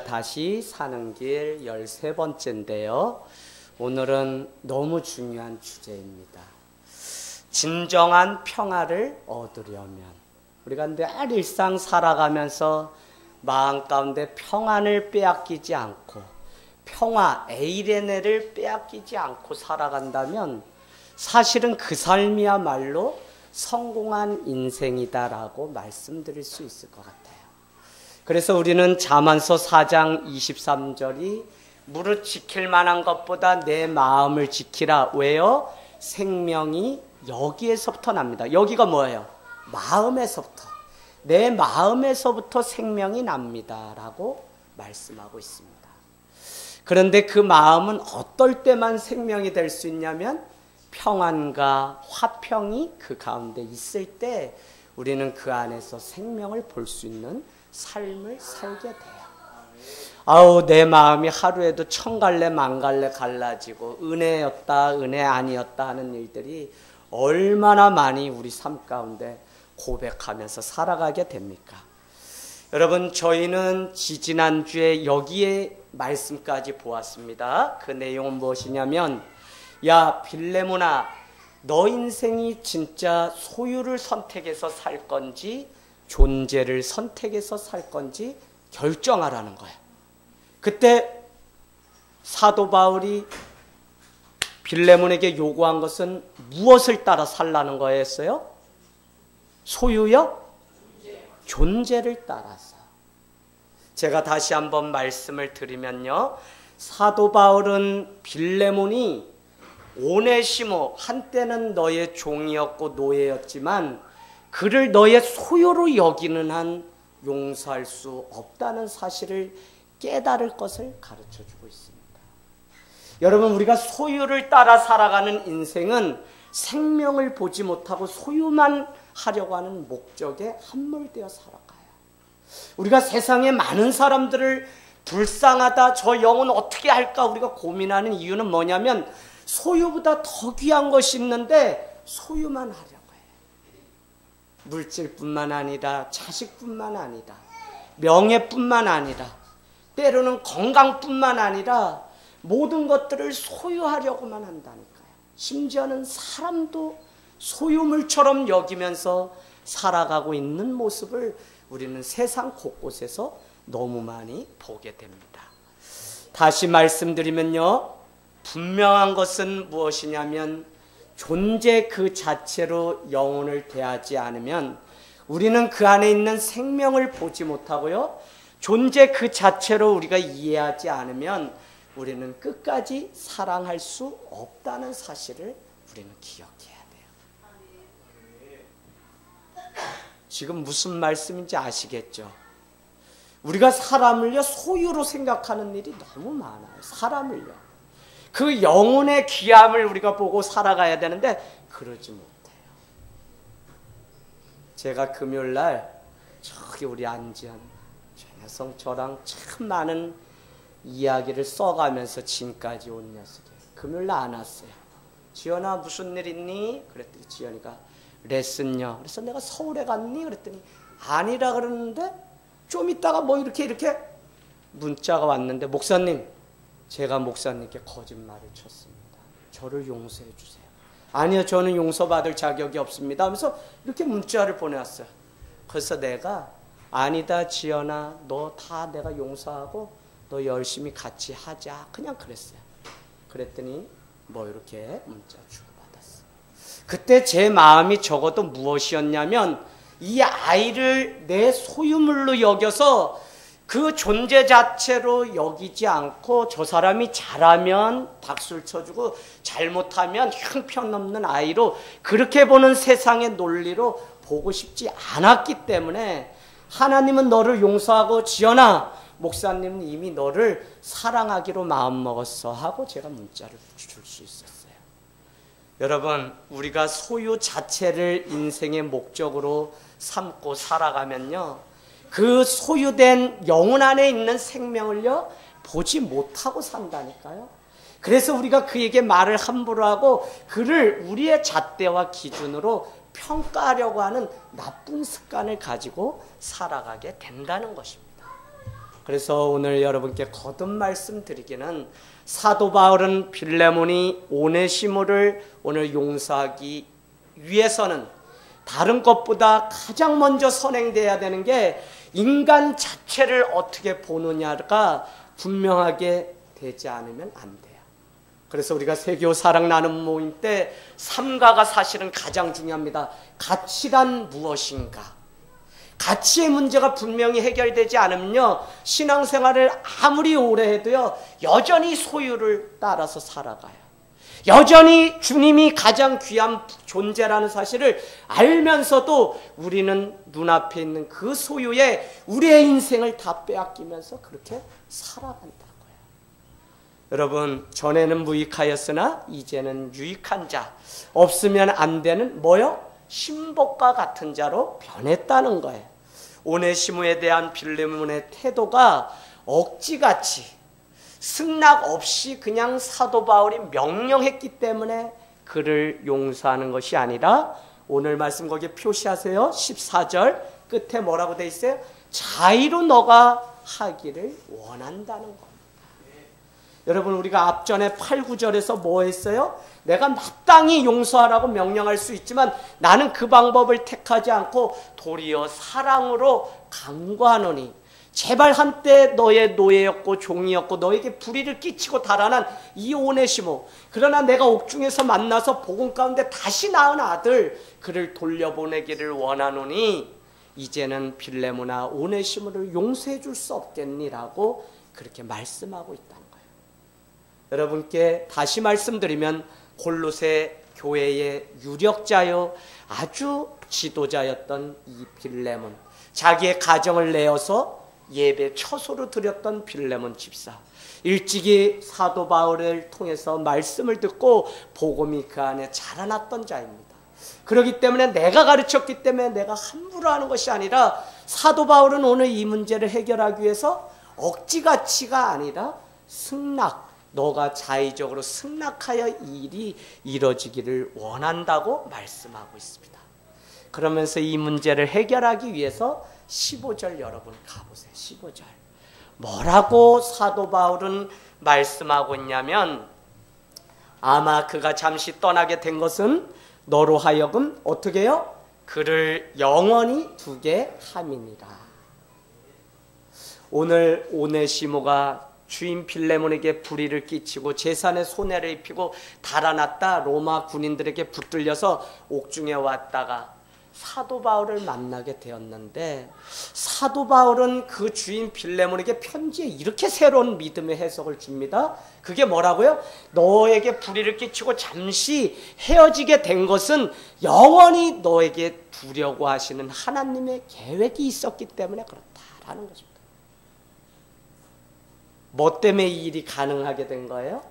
다시 사는 길 13번째인데요. 오늘은 너무 중요한 주제입니다. 진정한 평화를 얻으려면 우리가 늘 일상 살아가면서 마음 가운데 평안을 빼앗기지 않고 평화, 에이레네를 빼앗기지 않고 살아간다면 사실은 그 삶이야말로 성공한 인생이다라고 말씀드릴 수 있을 것 같아요. 그래서 우리는 잠언서 4장 23절이 무릇 지킬 만한 것보다 내 마음을 지키라. 왜요? 생명이 여기에서부터 납니다. 여기가 뭐예요? 마음에서부터. 내 마음에서부터 생명이 납니다 라고 말씀하고 있습니다. 그런데 그 마음은 어떨 때만 생명이 될 수 있냐면 평안과 화평이 그 가운데 있을 때 우리는 그 안에서 생명을 볼 수 있는 삶을 살게 돼요. 아우, 내 마음이 하루에도 1000갈래 만갈래 갈라지고 은혜였다 은혜 아니었다 하는 일들이 얼마나 많이 우리 삶 가운데 고백하면서 살아가게 됩니까? 여러분, 저희는 지지난주에 여기에 말씀까지 보았습니다. 그 내용은 무엇이냐면, 야 빌레몬아, 너 인생이 진짜 소유를 선택해서 살 건지 존재를 선택해서 살 건지 결정하라는 거예요. 그때 사도 바울이 빌레몬에게 요구한 것은 무엇을 따라 살라는 거였어요? 소유요? 존재를 따라서. 제가 다시 한번 말씀을 드리면요, 사도 바울은 빌레몬이 오네시모, 한때는 너의 종이었고 노예였지만 그를 너의 소유로 여기는 한 용서할 수 없다는 사실을 깨달을 것을 가르쳐주고 있습니다. 여러분, 우리가 소유를 따라 살아가는 인생은 생명을 보지 못하고 소유만 하려고 하는 목적에 함몰되어 살아가요. 우리가 세상에 많은 사람들을 불쌍하다, 저 영혼 어떻게 할까 우리가 고민하는 이유는 뭐냐면 소유보다 더 귀한 것이 있는데 소유만 하려고 해요. 물질뿐만 아니라 자식뿐만 아니라 명예뿐만 아니라 때로는 건강뿐만 아니라 모든 것들을 소유하려고만 한다니까요. 심지어는 사람도 소유물처럼 여기면서 살아가고 있는 모습을 우리는 세상 곳곳에서 너무 많이 보게 됩니다. 다시 말씀드리면요, 분명한 것은 무엇이냐면 존재 그 자체로 영혼을 대하지 않으면 우리는 그 안에 있는 생명을 보지 못하고요, 존재 그 자체로 우리가 이해하지 않으면 우리는 끝까지 사랑할 수 없다는 사실을 우리는 기억해야 돼요. 지금 무슨 말씀인지 아시겠죠? 우리가 사람을요 소유로 생각하는 일이 너무 많아요. 사람을요, 그 영혼의 귀함을 우리가 보고 살아가야 되는데 그러지 못해요. 제가 금요일날 저기 우리 안지한 최혜성 저랑 참 많은 이야기를 써가면서 지금까지 온 녀석이 금요일날 안 왔어요. 지연아 무슨 일 있니? 그랬더니 지연이가 레슨요. 그래서 내가 서울에 갔니? 그랬더니 아니라 그러는데 좀 있다가 뭐 이렇게 문자가 왔는데, 목사님, 제가 목사님께 거짓말을 쳤습니다. 저를 용서해 주세요. 아니요, 저는 용서받을 자격이 없습니다 하면서 이렇게 문자를 보내왔어요. 그래서 내가 아니다 지연아, 너 다 내가 용서하고 너 열심히 같이 하자 그냥 그랬어요. 그랬더니 뭐 이렇게 문자 주고받았어요. 그때 제 마음이 적어도 무엇이었냐면 이 아이를 내 소유물로 여겨서 그 존재 자체로 여기지 않고 저 사람이 잘하면 박수를 쳐주고 잘못하면 형편없는 아이로 그렇게 보는 세상의 논리로 보고 싶지 않았기 때문에 하나님은 너를 용서하고 지연아, 목사님은 이미 너를 사랑하기로 마음먹었어 하고 제가 문자를 줄 수 있었어요. 여러분, 우리가 소유 자체를 인생의 목적으로 삼고 살아가면요, 그 소유된 영혼 안에 있는 생명을요 보지 못하고 산다니까요. 그래서 우리가 그에게 말을 함부로 하고 그를 우리의 잣대와 기준으로 평가하려고 하는 나쁜 습관을 가지고 살아가게 된다는 것입니다. 그래서 오늘 여러분께 거듭 말씀드리기는 사도 바울은 빌레몬이 오네시모를 오늘 용서하기 위해서는 다른 것보다 가장 먼저 선행돼야 되는 게 인간 자체를 어떻게 보느냐가 분명하게 되지 않으면 안 돼요. 그래서 우리가 세교 사랑 나눔 모임 때 삼가가 사실은 가장 중요합니다. 가치란 무엇인가? 가치의 문제가 분명히 해결되지 않으면요, 신앙생활을 아무리 오래 해도요, 여전히 소유를 따라서 살아가요. 여전히 주님이 가장 귀한 존재라는 사실을 알면서도 우리는 눈앞에 있는 그 소유에 우리의 인생을 다 빼앗기면서 그렇게 살아간다고요. 여러분, 전에는 무익하였으나 이제는 유익한 자, 없으면 안 되는 뭐요? 신복과 같은 자로 변했다는 거예요. 오네시모에 대한 빌레몬의 태도가 억지같이 승낙 없이 그냥 사도 바울이 명령했기 때문에 그를 용서하는 것이 아니라 오늘 말씀 거기에 표시하세요. 14절 끝에 뭐라고 돼 있어요? 자의로 너가 하기를 원한다는 겁니다. 여러분, 우리가 앞전에 8, 9절에서 뭐 했어요? 내가 마땅히 용서하라고 명령할 수 있지만 나는 그 방법을 택하지 않고 도리어 사랑으로 간구하노니, 제발 한때 너의 노예였고 종이었고 너에게 불의를 끼치고 달아난 이 오네시모, 그러나 내가 옥중에서 만나서 복음 가운데 다시 낳은 아들, 그를 돌려보내기를 원하노니 이제는 빌레몬아 오네시모를 용서해 줄 수 없겠니라고 그렇게 말씀하고 있다는 거예요. 여러분께 다시 말씀드리면 골로새 교회의 유력자요 아주 지도자였던 이 빌레몬, 자기의 가정을 내어서 예배 처소로 드렸던 빌레몬 집사, 일찍이 사도 바울을 통해서 말씀을 듣고 복음이 그 안에 자라났던 자입니다. 그렇기 때문에 내가 가르쳤기 때문에 내가 함부로 하는 것이 아니라 사도 바울은 오늘 이 문제를 해결하기 위해서 억지가치가 아니라 승낙, 너가 자의적으로 승낙하여 이 일이 이루어지기를 원한다고 말씀하고 있습니다. 그러면서 이 문제를 해결하기 위해서 15절 여러분 가보세요. 15절 뭐라고 사도 바울은 말씀하고 있냐면, 아마 그가 잠시 떠나게 된 것은 너로 하여금 어떻게 해요? 그를 영원히 두게 함이니라. 오늘 오네시모가 주인 빌레몬에게 불의를 끼치고 재산에 손해를 입히고 달아났다 로마 군인들에게 붙들려서 옥중에 왔다가 사도 바울을 만나게 되었는데, 사도 바울은 그 주인 빌레몬에게 편지에 이렇게 새로운 믿음의 해석을 줍니다. 그게 뭐라고요? 너에게 불의를 끼치고 잠시 헤어지게 된 것은 영원히 너에게 두려고 하시는 하나님의 계획이 있었기 때문에 그렇다라는 것입니다. 뭐 때문에 이 일이 가능하게 된 거예요?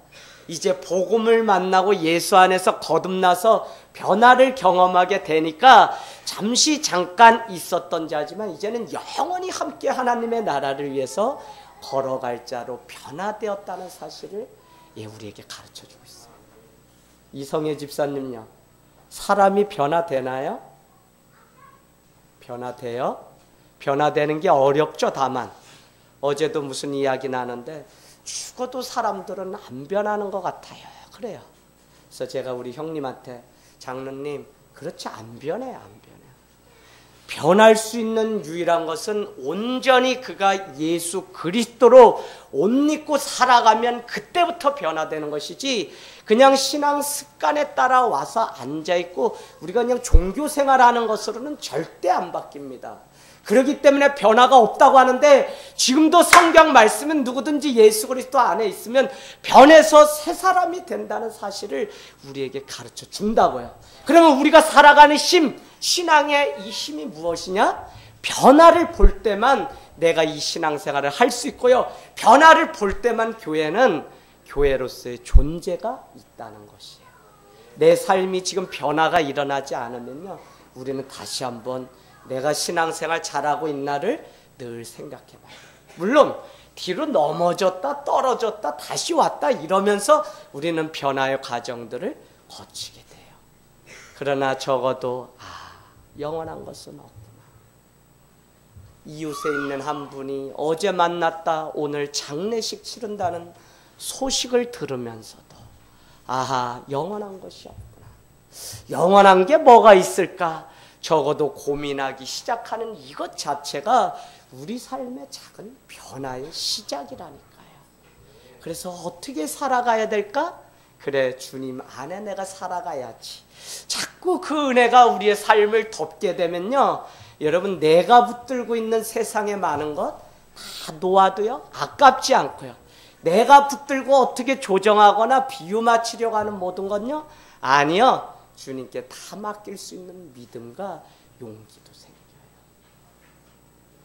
이제 복음을 만나고 예수 안에서 거듭나서 변화를 경험하게 되니까 잠시 잠깐 있었던 자지만 이제는 영원히 함께 하나님의 나라를 위해서 걸어갈 자로 변화되었다는 사실을 우리에게 가르쳐주고 있어요. 이성애 집사님요, 사람이 변화되나요? 변화돼요? 변화되는 게 어렵죠. 다만 어제도 무슨 이야기 나는데 죽어도 사람들은 안 변하는 것 같아요. 그래요. 그래서 제가 우리 형님한테, 장로님 그렇지 안 변해요. 안 변해요. 변할 수 있는 유일한 것은 온전히 그가 예수 그리스도로 옷 입고 살아가면 그때부터 변화되는 것이지, 그냥 신앙 습관에 따라 와서 앉아있고 우리가 그냥 종교생활하는 것으로는 절대 안 바뀝니다. 그렇기 때문에 변화가 없다고 하는데, 지금도 성경 말씀은 누구든지 예수 그리스도 안에 있으면 변해서 새 사람이 된다는 사실을 우리에게 가르쳐 준다고요. 그러면 우리가 살아가는 신앙의 이 힘이 무엇이냐? 변화를 볼 때만 내가 이 신앙생활을 할 수 있고요, 변화를 볼 때만 교회는 교회로서의 존재가 있다는 것이에요. 내 삶이 지금 변화가 일어나지 않으면요, 우리는 다시 한번 내가 신앙생활 잘하고 있나를 늘 생각해봐요. 물론 뒤로 넘어졌다 떨어졌다 다시 왔다 이러면서 우리는 변화의 과정들을 거치게 돼요. 그러나 적어도 영원한 것은 없구나. 이웃에 있는 한 분이 어제 만났다 오늘 장례식 치른다는 소식을 들으면서도 아하, 영원한 것이 없구나. 영원한 게 뭐가 있을까? 적어도 고민하기 시작하는 이것 자체가 우리 삶의 작은 변화의 시작이라니까요. 그래서 어떻게 살아가야 될까? 그래, 주님 안에 내가 살아가야지. 자꾸 그 은혜가 우리의 삶을 덮게 되면요, 여러분, 내가 붙들고 있는 세상의 많은 것 다 놓아도요 아깝지 않고요, 내가 붙들고 어떻게 조정하거나 비유 맞추려고 하는 모든 건요, 아니요, 주님께 다 맡길 수 있는 믿음과 용기도 생겨요.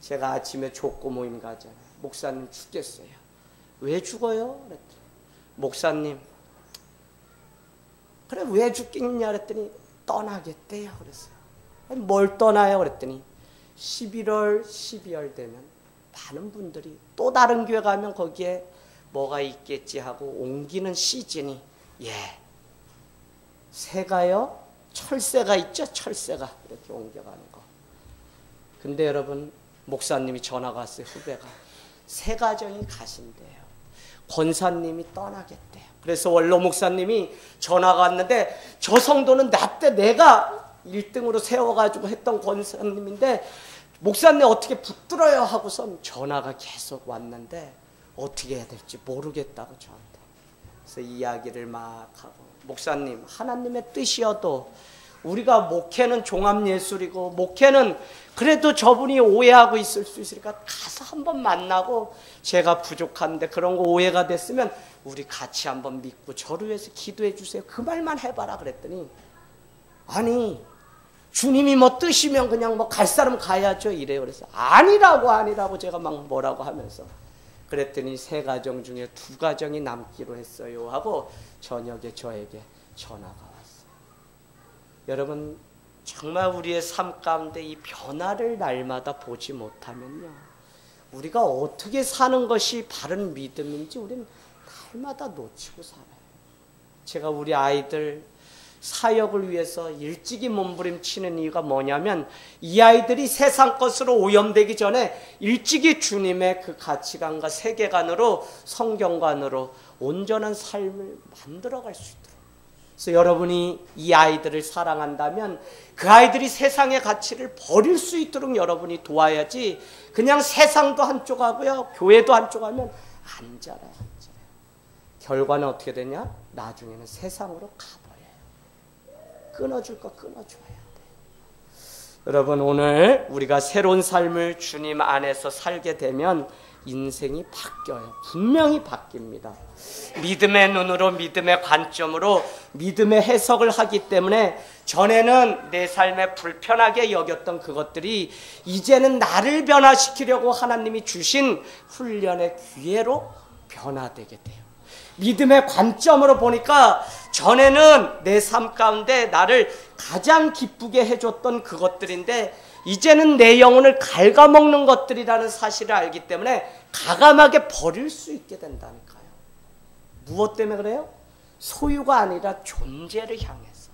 제가 아침에 족구 모임 가잖아요. 목사님 죽겠어요. 왜 죽어요? 그랬더니 목사님, 그래 왜 죽겠냐 그랬더니 떠나겠대요. 그랬어요. 뭘 떠나요? 그랬더니 11월, 12월 되면 많은 분들이 또 다른 교회 가면 거기에 뭐가 있겠지 하고 옮기는 시즌이, 새가요, 철새가 있죠. 철새가 이렇게 옮겨가는 거. 근데 여러분, 목사님이 전화가 왔어요. 후배가 새 가정이 가신대요. 권사님이 떠나겠대요. 그래서 원로 목사님이 전화가 왔는데, 저 성도는 나 때 내가 1등으로 세워가지고 했던 권사님인데 목사님 어떻게 붙들어요 하고선 전화가 계속 왔는데 어떻게 해야 될지 모르겠다고 저한테. 그래서 이야기를 막 하고, 목사님, 하나님의 뜻이어도 우리가 목회는 종합예술이고 목회는 그래도 저분이 오해하고 있을 수 있으니까 가서 한번 만나고, 제가 부족한데 그런 거 오해가 됐으면 우리 같이 한번 믿고 저를 위해서 기도해 주세요. 그 말만 해봐라 그랬더니, 아니 주님이 뭐 뜻이면 그냥 뭐 갈 사람 가야죠 이래요. 그래서 아니라고 제가 막 뭐라고 하면서 그랬더니 세 가정 중에 2가정이 남기로 했어요 하고 저녁에 저에게 전화가 왔어요. 여러분, 정말 우리의 삶 가운데 이 변화를 날마다 보지 못하면요, 우리가 어떻게 사는 것이 바른 믿음인지 우리는 날마다 놓치고 살아요. 제가 우리 아이들 사역을 위해서 일찍이 몸부림치는 이유가 뭐냐면, 이 아이들이 세상 것으로 오염되기 전에 일찍이 주님의 그 가치관과 세계관으로, 성경관으로 온전한 삶을 만들어갈 수 있도록. 그래서 여러분이 이 아이들을 사랑한다면 그 아이들이 세상의 가치를 버릴 수 있도록 여러분이 도와야지, 그냥 세상도 한쪽 하고요 교회도 한쪽 하면 안 자라요, 안 자라요. 결과는 어떻게 되냐? 나중에는 세상으로 가버려요. 끊어줄 거 끊어줘야 돼. 여러분, 오늘 우리가 새로운 삶을 주님 안에서 살게 되면 인생이 바뀌어요. 분명히 바뀝니다. 믿음의 눈으로, 믿음의 관점으로 믿음의 해석을 하기 때문에 전에는 내 삶에 불편하게 여겼던 그것들이 이제는 나를 변화시키려고 하나님이 주신 훈련의 기회로 변화되게 돼요. 믿음의 관점으로 보니까 전에는 내 삶 가운데 나를 가장 기쁘게 해줬던 그것들인데 이제는 내 영혼을 갉아먹는 것들이라는 사실을 알기 때문에 가감하게 버릴 수 있게 된다니까요. 무엇 때문에 그래요? 소유가 아니라 존재를 향해서.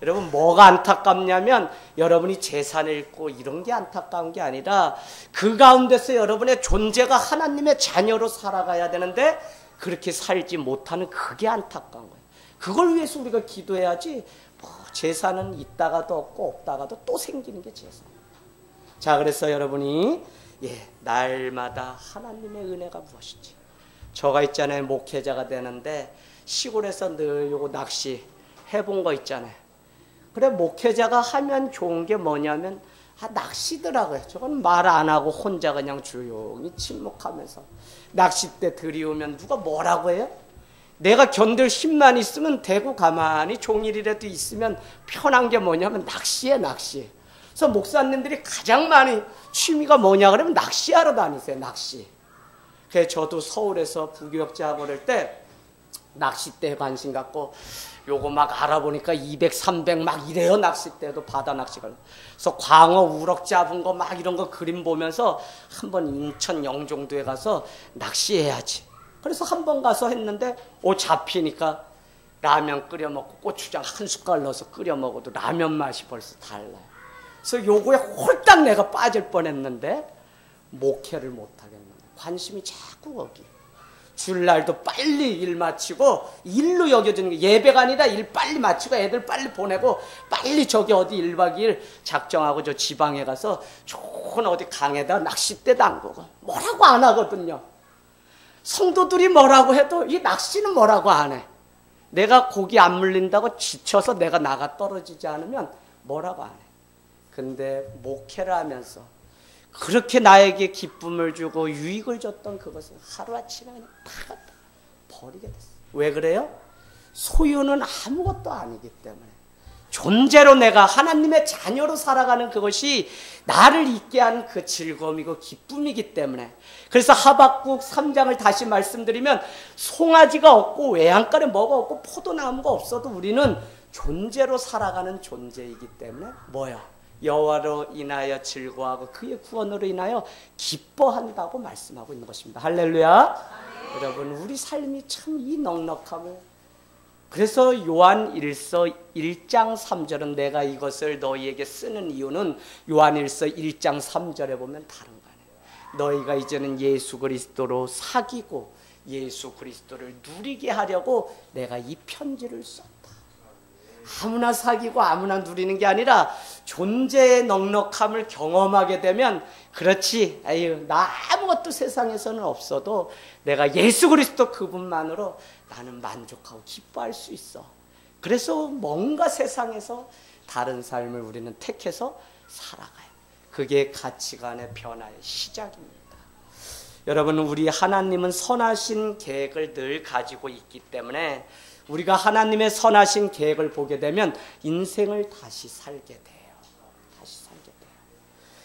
여러분, 뭐가 안타깝냐면 여러분이 재산을 잃고 이런 게 안타까운 게 아니라 그 가운데서 여러분의 존재가 하나님의 자녀로 살아가야 되는데 그렇게 살지 못하는 그게 안타까운 거예요. 그걸 위해서 우리가 기도해야지, 뭐 재산은 있다가도 없고 없다가도 또 생기는 게 재산이에요. 자, 그래서 여러분이 날마다 하나님의 은혜가 무엇인지. 저가 있잖아요, 목회자가 되는데 시골에서 늘 요거 낚시 해본 거 있잖아요. 그래, 목회자가 하면 좋은 게 뭐냐면 낚시더라고요. 저건 말 안 하고 혼자 그냥 조용히 침묵하면서 낚싯대 들이오면 누가 뭐라고 해요? 내가 견딜 힘만 있으면 되고 가만히 종일이라도 있으면 편한 게 뭐냐면 낚시에 낚시. 그래서 목사님들이 가장 많이 취미가 뭐냐 그러면 낚시하러 다니세요. 낚시. 그래서 저도 서울에서 부교역자 하고 그럴 때 낚싯대에 관심 갖고 요거 막 알아보니까 200, 300 막 이래요. 낚싯대도 바다 낚시가. 그래서 광어, 우럭 잡은 거 막 이런 거 그림 보면서 한번 인천 영종도에 가서 낚시해야지. 그래서 한번 가서 했는데 잡히니까 라면 끓여 먹고 고추장 한 숟갈 넣어서 끓여 먹어도 라면 맛이 벌써 달라요. 그래서 요거에 홀딱 내가 빠질 뻔했는데 목회를 못하겠는 거예요. 관심이 자꾸 거기. 주일날도 빨리 일 마치고 일로 여겨지는 게 예배가 아니라 일 빨리 마치고 애들 빨리 보내고 빨리 저기 어디 1박 2일 작정하고 저 지방에 가서 좋은 어디 강에다 낚싯대 담그고 뭐라고 안 하거든요. 성도들이 뭐라고 해도 이 낚시는 뭐라고 안 해. 내가 고기 안 물린다고 지쳐서 내가 나가 떨어지지 않으면 뭐라고 안 해. 근데 목회를 하면서 그렇게 나에게 기쁨을 주고 유익을 줬던 그것을 하루아침에 그냥 다 버리게 됐어요. 왜 그래요? 소유는 아무것도 아니기 때문에. 존재로 내가 하나님의 자녀로 살아가는 그것이 나를 있게 한 그 즐거움이고 기쁨이기 때문에. 그래서 하박국 3장을 다시 말씀드리면 송아지가 없고 외양간에 뭐가 없고 포도나무가 없어도 우리는 존재로 살아가는 존재이기 때문에 뭐야? 여호와로 인하여 즐거워하고 그의 구원으로 인하여 기뻐한다고 말씀하고 있는 것입니다. 할렐루야. 여러분 우리 삶이 참 이 넉넉함을, 그래서 요한 1서 1장 3절은 내가 이것을 너희에게 쓰는 이유는 요한 1서 1장 3절에 보면 다른 거 아니에요. 너희가 이제는 예수 그리스도로 사귀고 예수 그리스도를 누리게 하려고 내가 이 편지를 썼다. 아무나 사귀고 아무나 누리는 게 아니라 존재의 넉넉함을 경험하게 되면 그렇지, 아유 나 아무것도 세상에서는 없어도 내가 예수 그리스도 그분만으로 나는 만족하고 기뻐할 수 있어. 그래서 뭔가 세상에서 다른 삶을 우리는 택해서 살아가요. 그게 가치관의 변화의 시작입니다. 여러분 우리 하나님은 선하신 계획을 늘 가지고 있기 때문에 우리가 하나님의 선하신 계획을 보게 되면 인생을 다시 살게 돼요. 다시 살게 돼요.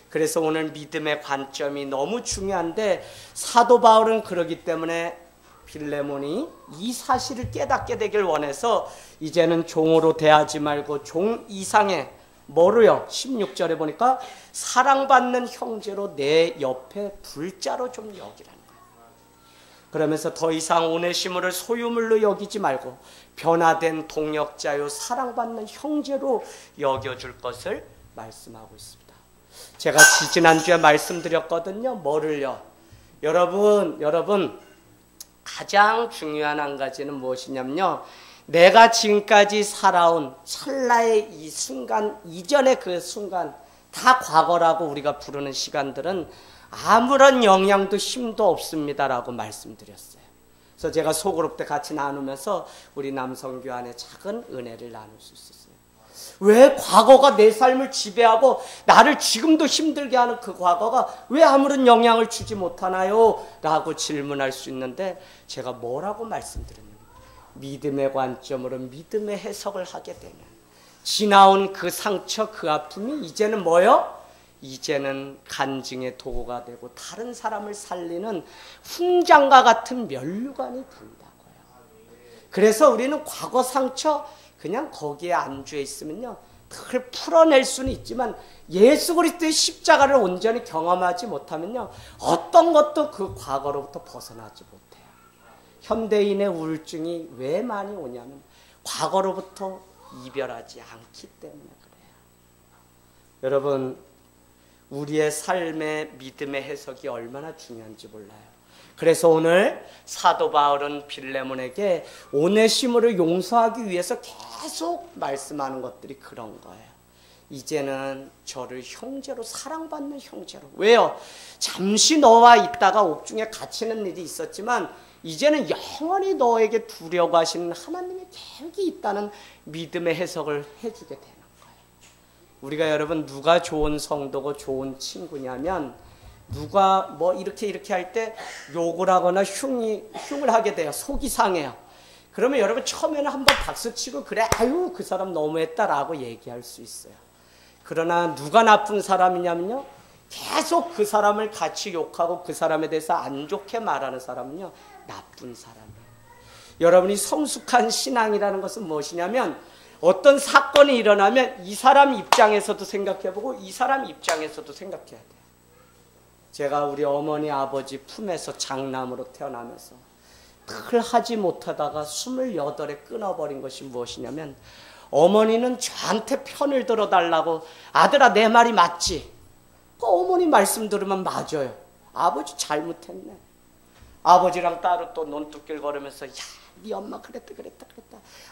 그래서 오늘 믿음의 관점이 너무 중요한데 사도 바울은 그러기 때문에 빌레몬이 이 사실을 깨닫게 되길 원해서 이제는 종으로 대하지 말고 종 이상의 뭐로요? 16절에 보니까 사랑받는 형제로 내 옆에 불자로 좀 여기라는 거예요. 그러면서 더 이상 오네시모를 소유물로 여기지 말고 변화된 동역자요 사랑받는 형제로 여겨줄 것을 말씀하고 있습니다. 제가 지난주에 말씀드렸거든요. 뭐를요? 여러분 가장 중요한 한 가지는 무엇이냐면요, 내가 지금까지 살아온 찰나의 이 순간 이전의 그 순간 다 과거라고 우리가 부르는 시간들은 아무런 영향도 힘도 없습니다라고 말씀드렸어요. 그래서 제가 소그룹 때 같이 나누면서 우리 남성교환의 작은 은혜를 나눌 수 있었어요. 왜 과거가 내 삶을 지배하고 나를 지금도 힘들게 하는 그 과거가 왜 아무런 영향을 주지 못하나요? 라고 질문할 수 있는데 제가 뭐라고 말씀드렸냐면 믿음의 관점으로 믿음의 해석을 하게 되면 지나온 그 상처 그 아픔이 이제는 뭐요? 이제는 간증의 도구가 되고 다른 사람을 살리는 훈장과 같은 면류관이 된다고요. 그래서 우리는 과거 상처 그냥 거기에 안주해 있으면요 그걸 풀어낼 수는 있지만 예수 그리스도의 십자가를 온전히 경험하지 못하면요 어떤 것도 그 과거로부터 벗어나지 못해요. 현대인의 우울증이 왜 많이 오냐면 과거로부터 이별하지 않기 때문에 그래요. 여러분 우리의 삶의 믿음의 해석이 얼마나 중요한지 몰라요. 그래서 오늘 사도 바울은 빌레몬에게 오네시모를 용서하기 위해서 계속 말씀하는 것들이 그런 거예요. 이제는 저를 형제로 사랑받는 형제로. 왜요? 잠시 너와 있다가 옥중에 갇히는 일이 있었지만 이제는 영원히 너에게 두려고 하시는 하나님의 계획이 있다는 믿음의 해석을 해주게 되는 거예요. 우리가 여러분 누가 좋은 성도고 좋은 친구냐면 누가 뭐 이렇게 할 때 욕을 하거나 흉을 하게 돼요. 속이 상해요. 그러면 여러분 처음에는 한번 박수치고 그래 아유 그 사람 너무했다라고 얘기할 수 있어요. 그러나 누가 나쁜 사람이냐면요 계속 그 사람을 같이 욕하고 그 사람에 대해서 안 좋게 말하는 사람은요 나쁜 사람이에요. 여러분이 성숙한 신앙이라는 것은 무엇이냐면 어떤 사건이 일어나면 이 사람 입장에서도 생각해보고 이 사람 입장에서도 생각해야 돼요. 제가 우리 어머니 아버지 품에서 장남으로 태어나면서 늘 하지 못하다가 28에 끊어버린 것이 무엇이냐면 어머니는 저한테 편을 들어달라고. 아들아, 내 말이 맞지? 어머니 말씀 들으면 맞아요. 아버지 잘못했네. 아버지랑 따로 또 논두길 걸으면서, 야, 네 엄마 그랬다.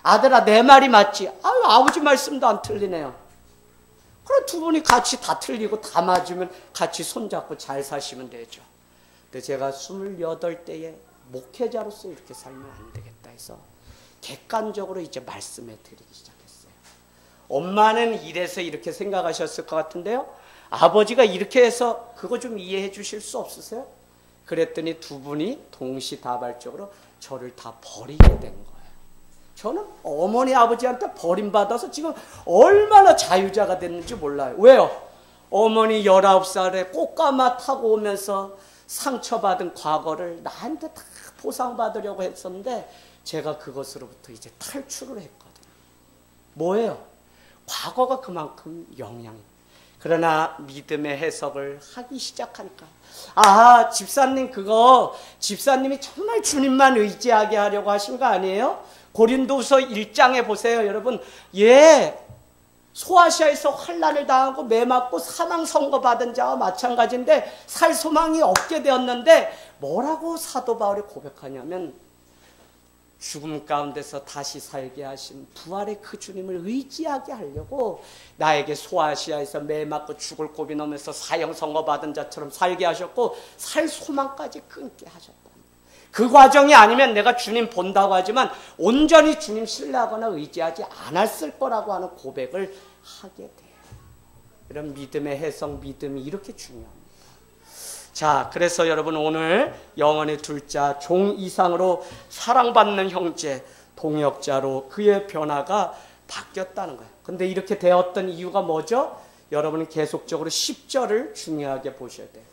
아들아, 내 말이 맞지? 아유, 아버지 말씀도 안 틀리네요. 그럼 두 분이 같이 다 틀리고 다 맞으면 같이 손잡고 잘 사시면 되죠. 근데 제가 28때에 목회자로서 이렇게 살면 안 되겠다 해서 객관적으로 이제 말씀해 드리기 시작했어요. 엄마는 이래서 이렇게 생각하셨을 것 같은데요. 아버지가 이렇게 해서 그거 좀 이해해 주실 수 없으세요? 그랬더니 두 분이 동시다발적으로 저를 다 버리게 된 거예요. 저는 어머니 아버지한테 버림받아서 지금 얼마나 자유자가 됐는지 몰라요. 왜요? 어머니 19살에 꽃가마 타고 오면서 상처받은 과거를 나한테 다 보상받으려고 했었는데 제가 그것으로부터 이제 탈출을 했거든요. 뭐예요? 과거가 그만큼 영향이. 그러나 믿음의 해석을 하기 시작하니까, 아, 집사님 그거 집사님이 정말 주님만 의지하게 하려고 하신 거 아니에요? 고린도후서 1장에 보세요, 여러분. 예, 소아시아에서 환난을 당하고 매 맞고 사망 선고받은 자와 마찬가지인데 살 소망이 없게 되었는데 뭐라고 사도 바울이 고백하냐면, 죽음 가운데서 다시 살게 하신 부활의 그 주님을 의지하게 하려고 나에게 소아시아에서 매 맞고 죽을 고비 넘으면서 사형 선고받은 자처럼 살게 하셨고 살 소망까지 끊게 하셨다. 그 과정이 아니면 내가 주님 본다고 하지만 온전히 주님 신뢰하거나 의지하지 않았을 거라고 하는 고백을 하게 돼요. 이런 믿음의 해석, 믿음이 이렇게 중요합니다. 자, 그래서 여러분 오늘 영원의 둘자 종 이상으로 사랑받는 형제, 동역자로 그의 변화가 바뀌었다는 거예요. 근데 이렇게 되었던 이유가 뭐죠? 여러분은 계속적으로 10절을 중요하게 보셔야 돼요.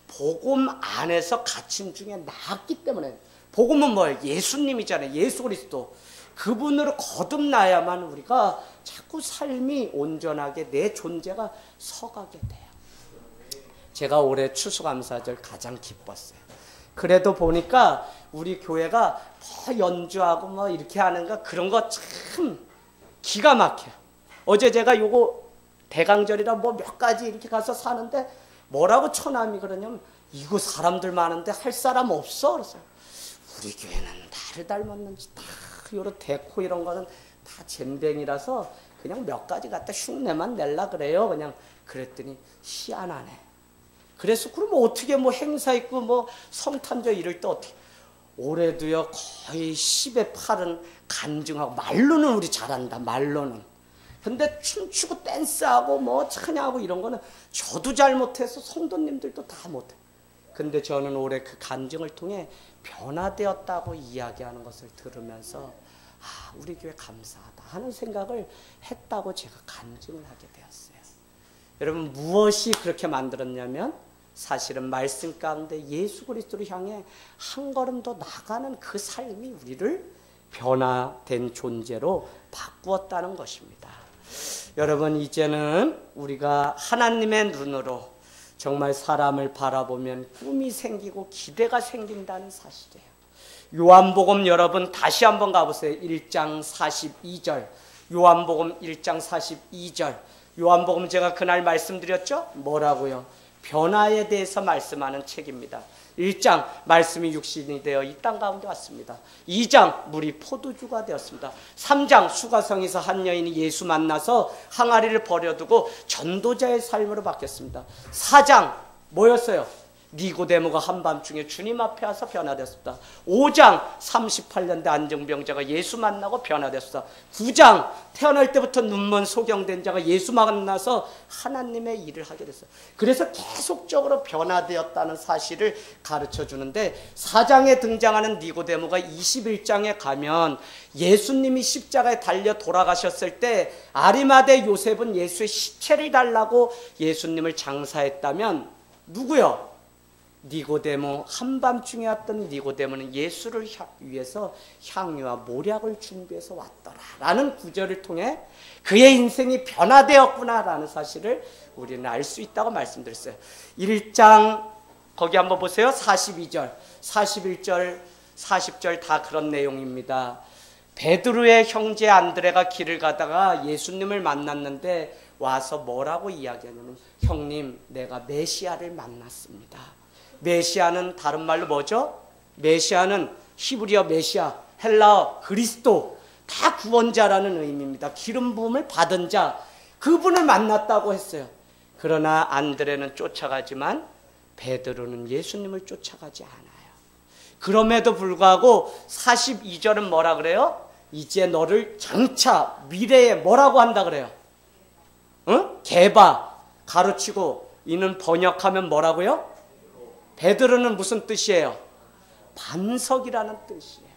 복음 안에서 갇힌 중에 나았기 때문에. 복음은 뭐예요? 예수님이잖아요. 예수 그리스도. 그분으로 거듭나야만 우리가 자꾸 삶이 온전하게 내 존재가 서가게 돼요. 제가 올해 추수감사절 가장 기뻤어요. 그래도 보니까 우리 교회가 뭐 연주하고 뭐 이렇게 하는가 그런 거 참 기가 막혀요. 어제 제가 요거 대강절이라 뭐 몇 가지 이렇게 가서 사는데 뭐라고 처남이 그러냐면, 이거 사람들 많은데 할 사람 없어. 그래서 우리 교회는 나를 닮았는지 다 요런 데코 이런 거는 다 잼뱅이라서 그냥 몇 가지 갖다 흉내만 낼라 그래요. 그냥 그랬더니 희한하네. 그래서 그럼 어떻게 뭐 행사 있고 뭐 성탄절 이럴 때 어떻게, 올해도요 거의 10에 8은 간증하고, 말로는 우리 잘한다, 말로는. 근데 춤추고 댄스하고 뭐 찬양하고 이런 거는 저도 잘 못해서 성도님들도 다 못해. 근데 저는 올해 그 간증을 통해 변화되었다고 이야기하는 것을 들으면서, 아, 우리 교회 감사하다 하는 생각을 했다고 제가 간증을 하게 되었어요. 여러분, 무엇이 그렇게 만들었냐면 사실은 말씀 가운데 예수 그리스도를 향해 한 걸음 더 나가는 그 삶이 우리를 변화된 존재로 바꾸었다는 것입니다. 여러분, 이제는 우리가 하나님의 눈으로 정말 사람을 바라보면 꿈이 생기고 기대가 생긴다는 사실이에요. 요한복음 여러분 다시 한번 가보세요. 1장 42절. 요한복음 1장 42절. 요한복음 제가 그날 말씀드렸죠? 뭐라고요? 변화에 대해서 말씀하는 책입니다. 1장 말씀이 육신이 되어 이 땅 가운데 왔습니다. 2장 물이 포도주가 되었습니다. 3장 수가성에서 한 여인이 예수 만나서 항아리를 버려두고 전도자의 삶으로 바뀌었습니다. 4장 뭐였어요? 니고데모가 한밤중에 주님 앞에 와서 변화됐습니다. 5장 38년대 안정병자가 예수 만나고 변화됐습니다. 9장 태어날 때부터 눈먼 소경된 자가 예수 만나서 하나님의 일을 하게 됐어요. 그래서 계속적으로 변화되었다는 사실을 가르쳐 주는데, 4장에 등장하는 니고데모가 21장에 가면 예수님이 십자가에 달려 돌아가셨을 때 아리마대 요셉은 예수의 시체를 달라고 예수님을 장사했다면 누구요? 니고데모, 한밤중에 왔던 니고데모는 예수를 위해서 향유와 모략을 준비해서 왔더라 라는 구절을 통해 그의 인생이 변화되었구나 라는 사실을 우리는 알 수 있다고 말씀드렸어요. 1장 거기 한번 보세요. 42절, 41절, 40절 다 그런 내용입니다. 베드로의 형제 안드레가 길을 가다가 예수님을 만났는데 와서 뭐라고 이야기하냐면 형님 내가 메시아를 만났습니다. 메시아는 다른 말로 뭐죠? 메시아는 히브리어 메시아, 헬라어 그리스도, 다 구원자라는 의미입니다. 기름 부음을 받은 자, 그분을 만났다고 했어요. 그러나 안드레는 쫓아가지만 베드로는 예수님을 쫓아가지 않아요. 그럼에도 불구하고 42절은 뭐라 그래요? 이제 너를 장차 미래에 뭐라고 한다 그래요? 응? 게바, 가르치고 이는 번역하면 뭐라고요? 베드로는 무슨 뜻이에요? 반석이라는 뜻이에요.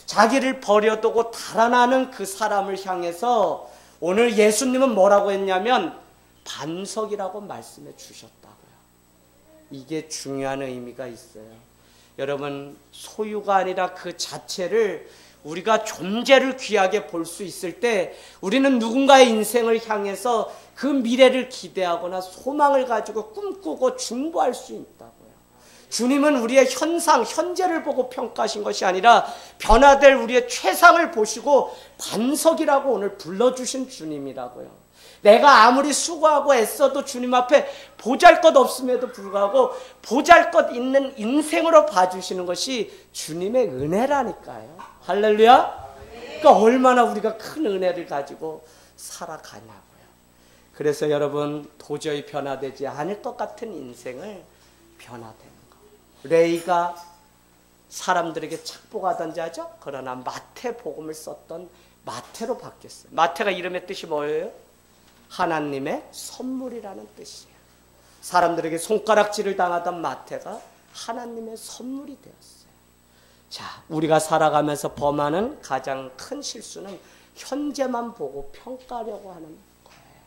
자기를 버려두고 달아나는 그 사람을 향해서 오늘 예수님은 뭐라고 했냐면 반석이라고 말씀해 주셨다고요. 이게 중요한 의미가 있어요. 여러분, 소유가 아니라 그 자체를 우리가 존재를 귀하게 볼 수 있을 때 우리는 누군가의 인생을 향해서 그 미래를 기대하거나 소망을 가지고 꿈꾸고 중보할 수 있다고요. 주님은 우리의 현상, 현재를 보고 평가하신 것이 아니라 변화될 우리의 최상을 보시고 반석이라고 오늘 불러주신 주님이라고요. 내가 아무리 수고하고 애써도 주님 앞에 보잘것 없음에도 불구하고 보잘것 있는 인생으로 봐주시는 것이 주님의 은혜라니까요. 할렐루야. 그러니까 얼마나 우리가 큰 은혜를 가지고 살아가냐고요. 그래서 여러분, 도저히 변화되지 않을 것 같은 인생을 변화되는 거. 레이가 사람들에게 착복하던 자죠. 그러나 마태복음을 썼던 마태로 바뀌었어요. 마태가 이름의 뜻이 뭐예요? 하나님의 선물이라는 뜻이에요. 사람들에게 손가락질을 당하던 마태가 하나님의 선물이 되었어요. 자, 우리가 살아가면서 범하는 가장 큰 실수는 현재만 보고 평가하려고 하는 거예요.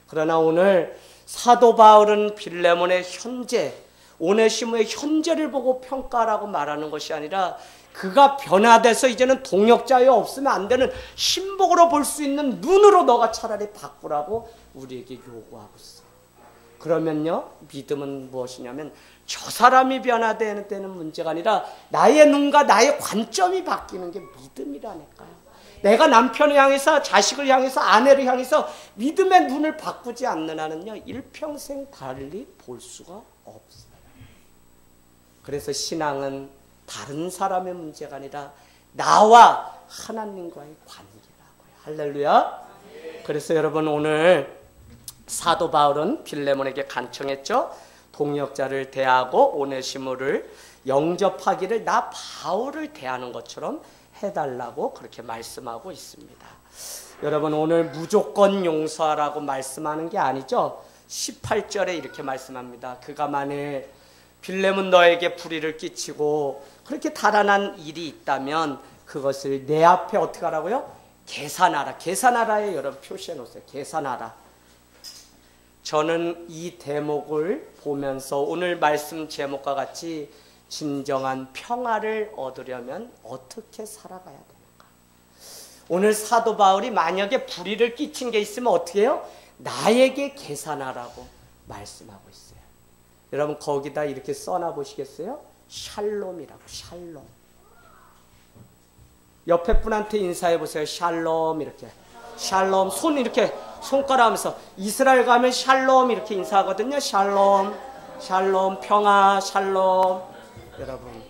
그러나 오늘 사도 바울은 빌레몬의 현재, 오네시모의 현재를 보고 평가하라고 말하는 것이 아니라 그가 변화돼서 이제는 동역자여 없으면 안 되는 신복으로 볼 수 있는 눈으로 너가 차라리 바꾸라고 우리에게 요구하고 있어요. 그러면요, 믿음은 무엇이냐면 저 사람이 변화되는 문제가 아니라 나의 눈과 나의 관점이 바뀌는 게 믿음이라니까요. 내가 남편을 향해서, 자식을 향해서, 아내를 향해서 믿음의 눈을 바꾸지 않는 한은요, 일평생 달리 볼 수가 없어요. 그래서 신앙은 다른 사람의 문제가 아니라 나와 하나님과의 관계라고요. 할렐루야. 그래서 여러분, 오늘 사도 바울은 빌레몬에게 간청했죠. 동역자를 대하고 오네시모를 영접하기를 나 바울을 대하는 것처럼 해달라고 그렇게 말씀하고 있습니다. 여러분, 오늘 무조건 용서하라고 말씀하는 게 아니죠. 18절에 이렇게 말씀합니다. 그가 만일 빌레몬 너에게 불의를 끼치고 그렇게 달아난 일이 있다면 그것을 내 앞에 어떻게 하라고요? 계산하라. 계산하라에 여러분 표시해 놓으세요. 계산하라. 저는 이 대목을 보면서 오늘 말씀 제목과 같이 진정한 평화를 얻으려면 어떻게 살아가야 되는가? 오늘 사도 바울이 만약에 불의를 끼친 게 있으면 어떻게 해요? 나에게 계산하라고 말씀하고 있어요. 여러분, 거기다 이렇게 써놔 보시겠어요? 샬롬이라고. 샬롬. 옆에 분한테 인사해 보세요. 샬롬. 이렇게 샬롬. 손 이렇게 손가락 하면서 이스라엘 가면 샬롬 이렇게 인사하거든요. 샬롬. 샬롬. 평화. 샬롬. 여러분,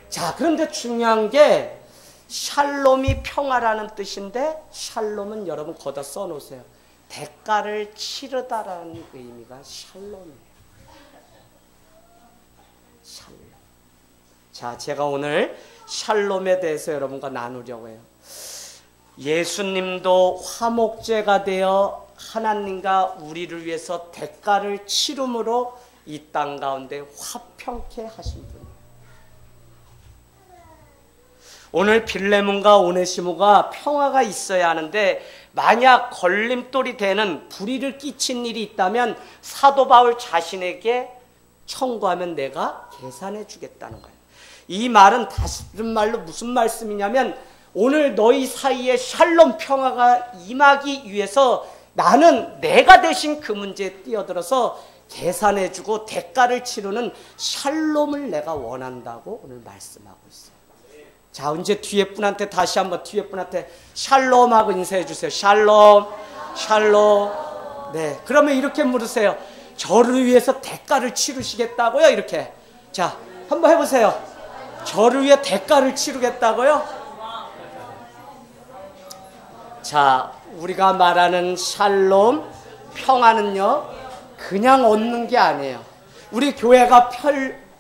자, 그런데 중요한 게 샬롬이 평화라는 뜻인데 샬롬은 여러분 거기다 써놓으세요. 대가를 치르다라는 의미가 샬롬이에요. 샬롬. 자, 제가 오늘 샬롬에 대해서 여러분과 나누려고 해요. 예수님도 화목제가 되어 하나님과 우리를 위해서 대가를 치름으로 이 땅 가운데 화평케 하신 분이에요. 오늘 빌레몬과 오네시모가 평화가 있어야 하는데 만약 걸림돌이 되는 불의를 끼친 일이 있다면 사도 바울 자신에게 청구하면 내가 계산해 주겠다는 거예요. 이 말은 다른 말로 무슨 말씀이냐면 오늘 너희 사이에 샬롬 평화가 임하기 위해서 나는 내가 대신 그 문제에 뛰어들어서 계산해 주고 대가를 치르는 샬롬을 내가 원한다고 오늘 말씀하고 있어요. 자, 이제 뒤에 분한테 다시 한번 뒤에 분한테 샬롬하고 인사해 주세요. 샬롬, 샬롬. 네, 그러면 이렇게 물으세요. 저를 위해서 대가를 치르시겠다고요? 이렇게. 자, 한번 해보세요. 저를 위해 대가를 치르겠다고요? 자, 우리가 말하는 샬롬, 평화는요, 그냥 얻는 게 아니에요. 우리 교회가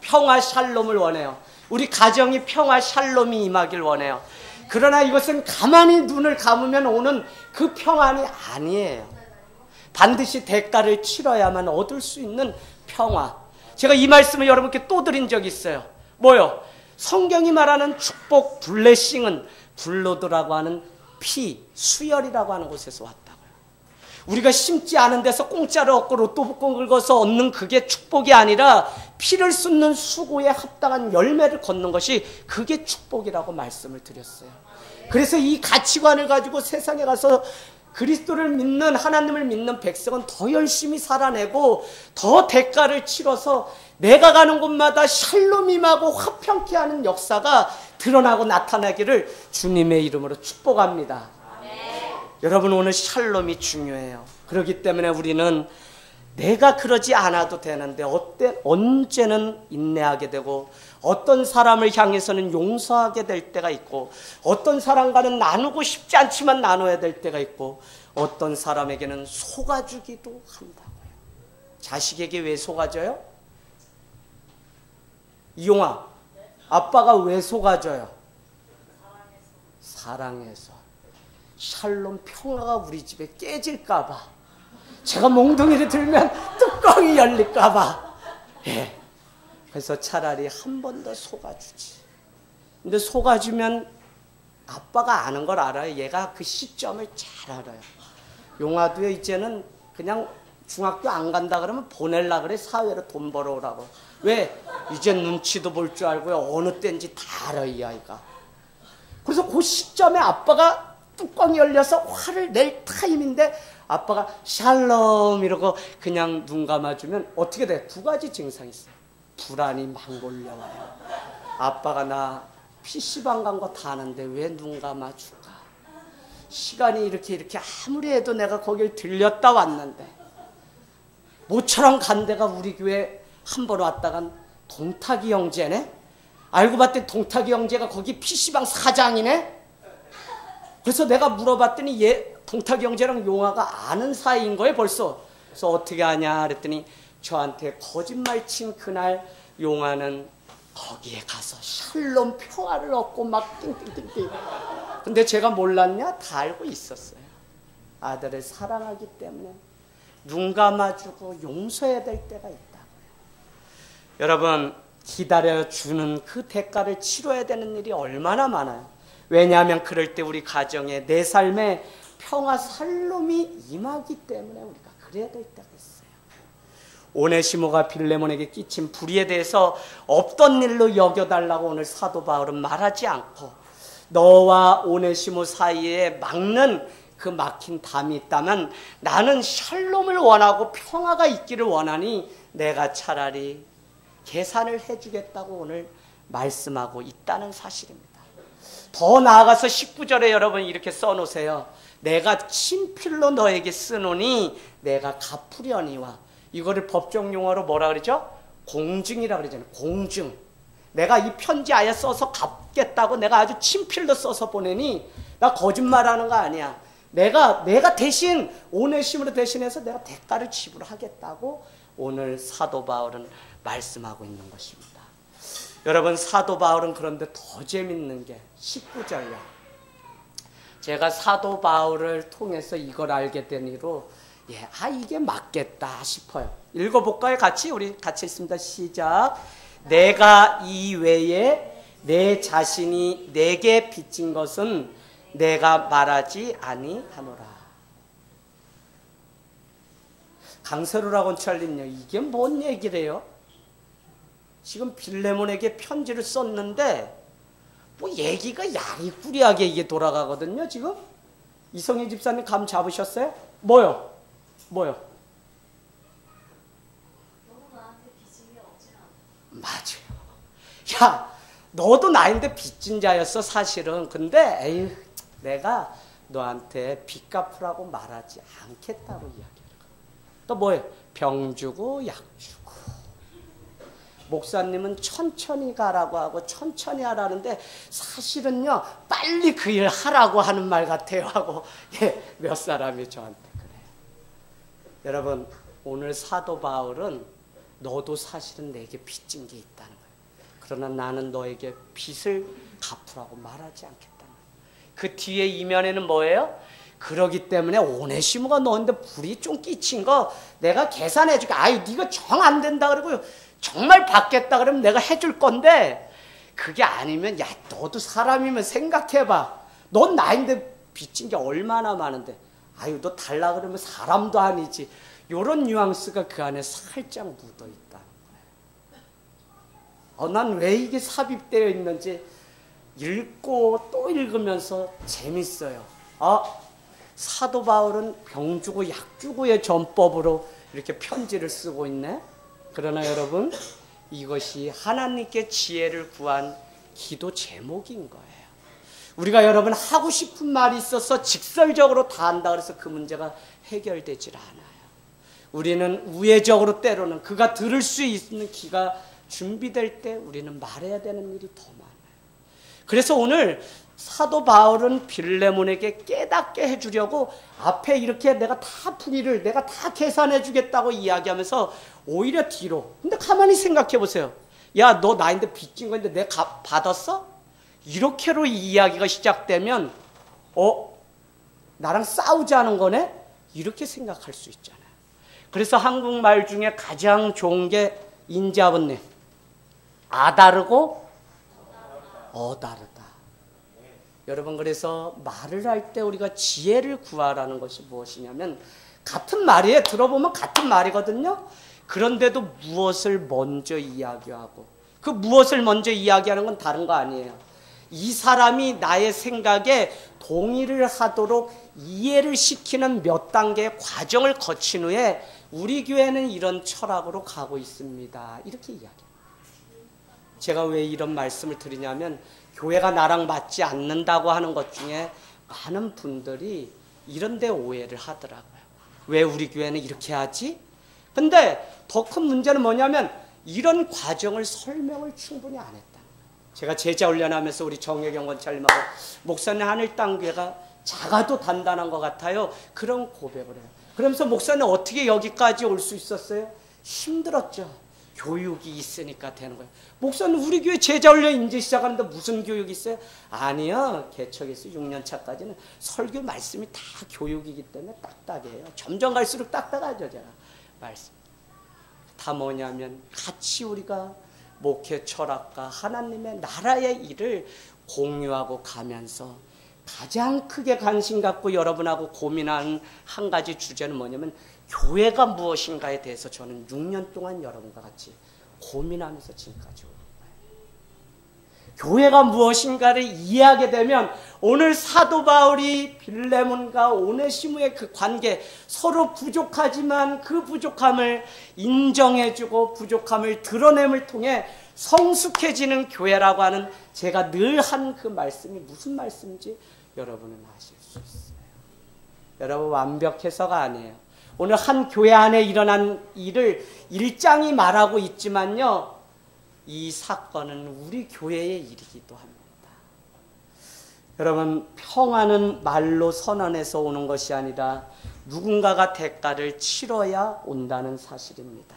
평화 샬롬을 원해요. 우리 가정이 평화 샬롬이 임하길 원해요. 그러나 이것은 가만히 눈을 감으면 오는 그 평안이 아니에요. 반드시 대가를 치러야만 얻을 수 있는 평화. 제가 이 말씀을 여러분께 또 드린 적이 있어요. 뭐요? 성경이 말하는 축복, 블레싱은 블러드라고 하는 피, 수혈이라고 하는 곳에서 왔다고요. 우리가 심지 않은 데서 공짜로 얻고 로또 복권 긁어서 얻는 그게 축복이 아니라 피를 쏟는 수고에 합당한 열매를 걷는 것이 그게 축복이라고 말씀을 드렸어요. 그래서 이 가치관을 가지고 세상에 가서 그리스도를 믿는, 하나님을 믿는 백성은 더 열심히 살아내고 더 대가를 치러서 내가 가는 곳마다 샬롬 임하고 화평케 하는 역사가 드러나고 나타나기를 주님의 이름으로 축복합니다. 여러분, 오늘 샬롬이 중요해요. 그렇기 때문에 우리는 내가 그러지 않아도 되는데 언제는 인내하게 되고 어떤 사람을 향해서는 용서하게 될 때가 있고 어떤 사람과는 나누고 싶지 않지만 나눠야 될 때가 있고 어떤 사람에게는 속아주기도 한다고요. 자식에게 왜 속아줘요? 이용아, 아빠가 왜 속아줘요? 사랑해서. 샬롬 평화가 우리 집에 깨질까봐, 제가 몽둥이를 들면 뚜껑이 열릴까봐. 예. 그래서 차라리 한 번 더 속아주지. 근데 속아주면 아빠가 아는 걸 알아요. 얘가 그 시점을 잘 알아요. 용화도요, 이제는 그냥 중학교 안 간다 그러면 보낼라 그래. 사회로 돈 벌어오라고. 왜? 이제 눈치도 볼 줄 알고요. 어느 때인지 다 알아요, 이 아이가. 그래서 그 시점에 아빠가 뚜껑이 열려서 화를 낼 타임인데 아빠가 샬롬 이러고 그냥 눈 감아주면 어떻게 돼? 두 가지 증상이 있어요. 불안이 막 몰려와요. 아빠가 나 PC방 간 거 다 아는데 왜 눈 감아줄까? 시간이 이렇게 아무리 해도 내가 거길 들렸다 왔는데 모처럼 간 데가 우리 교회 한 번 왔다간 동탁이 형제네? 알고 봤더니 동탁이 형제가 거기 PC방 사장이네? 그래서 내가 물어봤더니 얘 동탁이 형제랑 용화가 아는 사이인 거예요, 벌써. 그래서 어떻게 하냐 그랬더니 저한테 거짓말 친 그날 용화는 거기에 가서 샬롬 평화를 얻고 막 띵띵띵띵. 근데 제가 몰랐냐? 다 알고 있었어요. 아들을 사랑하기 때문에 눈 감아주고 용서해야 될 때가 있다고요. 여러분, 기다려주는 그 대가를 치러야 되는 일이 얼마나 많아요. 왜냐하면 그럴 때 우리 가정에 내 삶에 평화 샬롬이 임하기 때문에 우리가 그래야 될 때가 있어요. 오네시모가 빌레몬에게 끼친 불의에 대해서 없던 일로 여겨달라고 오늘 사도 바울은 말하지 않고 너와 오네시모 사이에 막는 그 막힌 담이 있다면 나는 샬롬을 원하고 평화가 있기를 원하니 내가 차라리 계산을 해주겠다고 오늘 말씀하고 있다는 사실입니다. 더 나아가서 19절에 여러분 이렇게 써놓으세요. 내가 친필로 너에게 쓰노니 내가 갚으려니와. 이거를 법정 용어로 뭐라 그러죠? 공증이라 그러잖아요. 공증. 내가 이 편지 아예 써서 갚겠다고 내가 아주 친필로 써서 보내니 나 거짓말하는 거 아니야. 내가 대신 오네시모로 대신해서 내가 대가를 지불하겠다고 오늘 사도 바울은 말씀하고 있는 것입니다. 여러분, 사도 바울은 그런데 더 재밌는 게 19절이야. 제가 사도 바울을 통해서 이걸 알게 된 이후로 이게 맞겠다 싶어요. 읽어볼까요? 우리 같이 읽습니다. 시작. 내가 이외에 내 자신이 내게 빚진 것은 내가 말하지 아니하노라. 강세로라 권찰님요, 이게 뭔 얘기래요? 지금 빌레몬에게 편지를 썼는데 뭐 얘기가 야리꾸리하게 이게 돌아가거든요. 지금 이성희 집사님 감 잡으셨어요? 뭐요? 너무 나한테 빚진 게 없지 않아. 맞아요. 야, 너도 나인데 빚진 자였어 사실은. 근데 에휴 내가 너한테 빚 갚으라고 말하지 않겠다고 이야기해요. 또 뭐예요? 병 주고 약 주고. 목사님은 천천히 가라고 하고 천천히 하라는데 사실은요 빨리 그 일 하라고 하는 말 같아요 하고 몇 사람이 저한테 그래요. 여러분 오늘 사도 바울은 너도 사실은 내게 빚진 게 있다는 거예요. 그러나 나는 너에게 빚을 갚으라고 말하지 않겠다는 거예요. 그 뒤에 이면에는 뭐예요? 그러기 때문에 오네시모가 너한테 불이 좀 끼친 거 내가 계산해 줄게. 아이 네가 정 안 된다 그러고 정말 받겠다 그러면 내가 해줄 건데 그게 아니면 야 너도 사람이면 생각해봐. 넌 나인데 빚진 게 얼마나 많은데 아유 너 달라 그러면 사람도 아니지. 이런 뉘앙스가 그 안에 살짝 묻어 있다는 거예요. 난 왜 이게 삽입되어 있는지 읽고 또 읽으면서 재밌어요. 사도 바울은 병 주고 약 주고의 전법으로 이렇게 편지를 쓰고 있네. 그러나 여러분 이것이 하나님께 지혜를 구한 기도 제목인 거예요. 우리가 여러분 하고 싶은 말이 있어서 직설적으로 다 한다 그래서 그 문제가 해결되질 않아요. 우리는 우회적으로 때로는 그가 들을 수 있는 귀가 준비될 때 우리는 말해야 되는 일이 더 많아요. 그래서 오늘 사도 바울은 빌레몬에게 깨닫게 해주려고 앞에 이렇게 내가 다 풀이를 내가 다 계산해 주겠다고 이야기하면서 오히려 뒤로. 근데 가만히 생각해 보세요. 야, 너 나인데 빚진 건데 내가 받았어? 이렇게로 이 이야기가 시작되면 나랑 싸우자는 거네? 이렇게 생각할 수 있잖아요. 그래서 한국말 중에 가장 좋은 게 인자분님 아다르고 어다르다. 여러분 그래서 말을 할 때 우리가 지혜를 구하라는 것이 무엇이냐면 같은 말이에요. 들어보면 같은 말이거든요. 그런데도 무엇을 먼저 이야기하고 그 무엇을 먼저 이야기하는 건 다른 거 아니에요. 이 사람이 나의 생각에 동의를 하도록 이해를 시키는 몇 단계의 과정을 거친 후에 우리 교회는 이런 철학으로 가고 있습니다. 이렇게 이야기해요. 제가 왜 이런 말씀을 드리냐면 교회가 나랑 맞지 않는다고 하는 것 중에 많은 분들이 이런 데 오해를 하더라고요. 왜 우리 교회는 이렇게 하지? 근데 더 큰 문제는 뭐냐면 이런 과정을 설명을 충분히 안 했다는 거예요. 제가 제자 훈련하면서 우리 정혜경 원장님하고 목사님 하늘 땅 교회가 작아도 단단한 것 같아요. 그런 고백을 해요. 그러면서 목사님 어떻게 여기까지 올 수 있었어요? 힘들었죠. 교육이 있으니까 되는 거예요. 목사님 우리 교회 제자훈련 이제 시작하는데 무슨 교육이 있어요? 아니요. 개척에서 6년 차까지는 설교 말씀이 다 교육이기 때문에 딱딱해요. 점점 갈수록 딱딱하죠. 제가 말씀. 다 뭐냐면 같이 우리가 목회 철학과 하나님의 나라의 일을 공유하고 가면서 가장 크게 관심 갖고 여러분하고 고민하는 한 가지 주제는 뭐냐면 교회가 무엇인가에 대해서 저는 6년 동안 여러분과 같이 고민하면서 지금까지 온 거예요. 교회가 무엇인가를 이해하게 되면 오늘 사도 바울이 빌레몬과 오네시모의 그 관계 서로 부족하지만 그 부족함을 인정해주고 부족함을 드러냄을 통해 성숙해지는 교회라고 하는 제가 늘 한 그 말씀이 무슨 말씀인지 여러분은 아실 수 있어요. 여러분 완벽해서가 아니에요. 오늘 한 교회 안에 일어난 일을 일장이 말하고 있지만요. 이 사건은 우리 교회의 일이기도 합니다. 여러분 평화는 말로 선언해서 오는 것이 아니라 누군가가 대가를 치러야 온다는 사실입니다.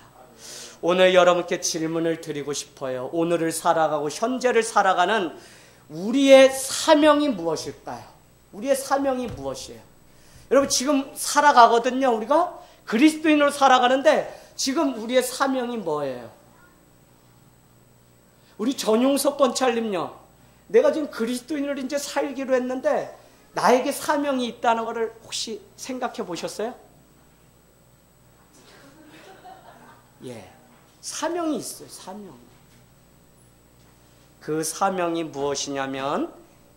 오늘 여러분께 질문을 드리고 싶어요. 오늘을 살아가고 현재를 살아가는 우리의 사명이 무엇일까요? 우리의 사명이 무엇이에요? 여러분 지금 살아가거든요. 우리가 그리스도인으로 살아가는데 지금 우리의 사명이 뭐예요? 우리 전용석 권찰님요. 내가 지금 그리스도인으로 이제 살기로 했는데 나에게 사명이 있다는 것을 혹시 생각해 보셨어요? 예, 사명이 있어요. 사명. 그 사명이 무엇이냐면